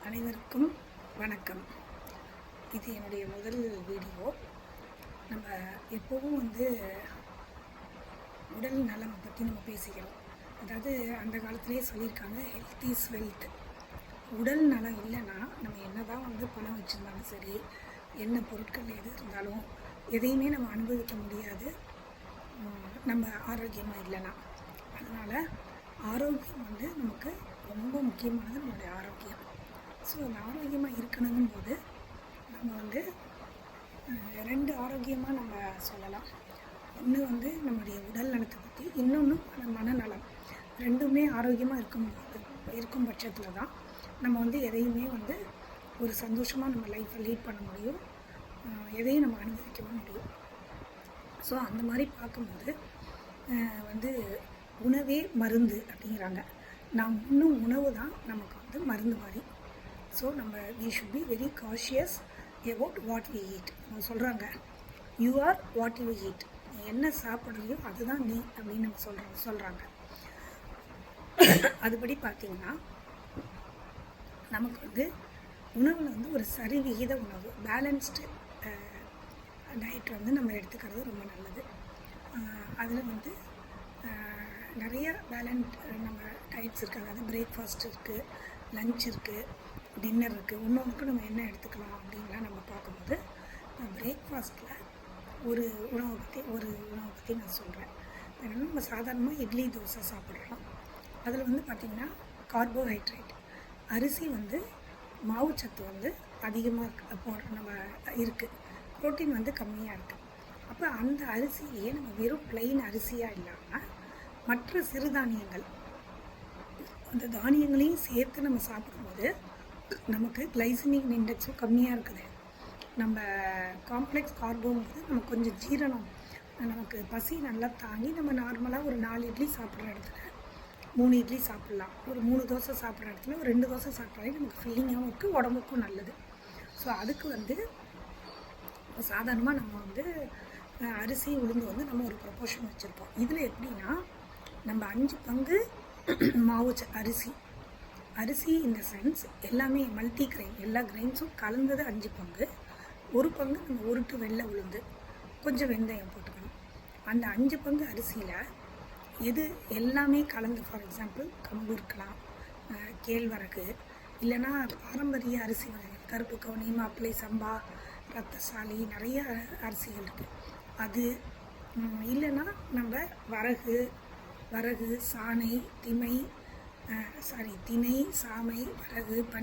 அனைவருக்கும் வணக்கம். இது என்னுடைய முதல் வீடியோ. நம்ம எப்போவும் உடல் நலம் பற்றி நம்ம பேசிக்கிறோம். அதாவது அந்த காலத்திலே சொல்லியிருக்காங்க, ஹெல்த் இஸ் வெல்த். உடல் நலம் இல்லைன்னா நம்ம என்ன தான் பணம் வச்சுருந்தாலும் சரி, என்ன பொருட்கள் எது இருந்தாலும் எதையுமே நம்ம அனுபவிக்க முடியாது, நம்ம ஆரோக்கியமாக இல்லைன்னா. அதனால் ஆரோக்கியம் நமக்கு ரொம்ப முக்கியமானது, நம்மளுடைய ஆரோக்கியம். ஸோ அந்த ஆரோக்கியமாக இருக்கணுங்கும் போது நம்ம ரெண்டு ஆரோக்கியமாக நம்ம சொல்லலாம். ஒன்று நம்மளுடைய உடல் நலத்தை பற்றி, இன்னொன்று மனநலம். ரெண்டுமே ஆரோக்கியமாக இருக்கும் பட்சத்தில் தான் நம்ம எதையுமே ஒரு சந்தோஷமாக நம்ம லைஃப்பை லீட் பண்ண முடியும், எதையும் நம்ம அனுபவிக்கவும் முடியும். ஸோ அந்த மாதிரி பார்க்கும்போது உணவே மருந்து அப்படிங்கிறாங்க. நாம் உண்ணும் உணவு தான் நமக்கு மருந்து மாதிரி. So we should be very cautious about what we eat. அவங்க சொல்கிறாங்க, you are what you eat. நீ என்ன சாப்பிட்றியோ அதுதான் நீ அப்படின்னு நம்ம சொல்கிறாங்க. அதுபடி பார்த்திங்கன்னா நமக்கு உணவில் ஒரு சரிவிகித உணவு, பேலன்ஸ்டு டயட் நம்ம எடுத்துக்கிறது ரொம்ப நல்லது. அதில் நிறைய நம்ம டயட்ஸ் இருக்குது. அதாவது பிரேக்ஃபாஸ்ட் இருக்குது, லஞ்ச் இருக்குது, டின்னர் இருக்குது. ஒன்றுக்கு நம்ம என்ன எடுத்துக்கலாம் அப்படின்லாம் நம்ம பார்க்கும்போது, பிரேக்ஃபாஸ்ட்டில் ஒரு உணவை பற்றி நான் சொல்கிறேன். என்னென்னா, நம்ம சாதாரணமாக இட்லி தோசை சாப்பிட்றோம். அதில் பார்த்திங்கன்னா கார்போஹைட்ரேட், அரிசி மாவுச்சத்து அதிகமாக நம்ம இருக்குது, ப்ரோட்டீன் கம்மியாக இருக்குது. அப்போ அந்த அரிசியிலேயே நம்ம வெறும் பிளெயின் அரிசியாக இல்லாமல் மற்ற சிறுதானியங்கள், அந்த தானியங்களையும் சேர்த்து நம்ம சாப்பிடும்போது நமக்கு கிளைசமிக் இண்டெக்ஸும் கம்மியாக இருக்குது. நம்ம காம்ப்ளெக்ஸ் கார்போங்கும்போது நமக்கு கொஞ்சம் ஜீரணம், நமக்கு பசி நல்லா தாங்கி நம்ம நார்மலாக ஒரு 4 இட்லி சாப்பிட்ற இடத்துல 3 இட்லி சாப்பிட்லாம். ஒரு 3 தோசை சாப்பிட்ற இடத்துல ஒரு 2 தோசை சாப்பிட்றாலே நமக்கு ஃபில்லிங்காகவும் இருக்குது, உடம்புக்கும் நல்லது. ஸோ அதுக்கு சாதாரணமாக நம்ம அரிசி உளுந்து நம்ம ஒரு ப்ரொபோர்ஷன் வச்சுருப்போம். இதில் எப்படின்னா, நம்ம 5 பங்கு மாவு அரிசி இந்த சென்ஸ் எல்லாமே மல்டி கிரெயின், எல்லா கிரெயின்ஸும் கலந்தது 5 பங்கு. 1 பங்கு நம்ம உருட்டு வெள்ளை உளுந்து, கொஞ்சம் வெந்தயம் போட்டுக்கணும். அந்த 5 பங்கு அரிசியில் எது எல்லாமே கலந்து, ஃபார் எக்ஸாம்பிள் கம்பு இருக்கலாம், கேழ்வரகு, இல்லைன்னா பாரம்பரிய அரிசி வகைகள், கருப்பு கவுனி, மாப்பிள்ளை சம்பா, ரத்தசாலி, நிறைய அரிசிகள் இருக்குது. அது இல்லைன்னா நம்ம வரகு, சாமை, திணை, சாமை, வரகு,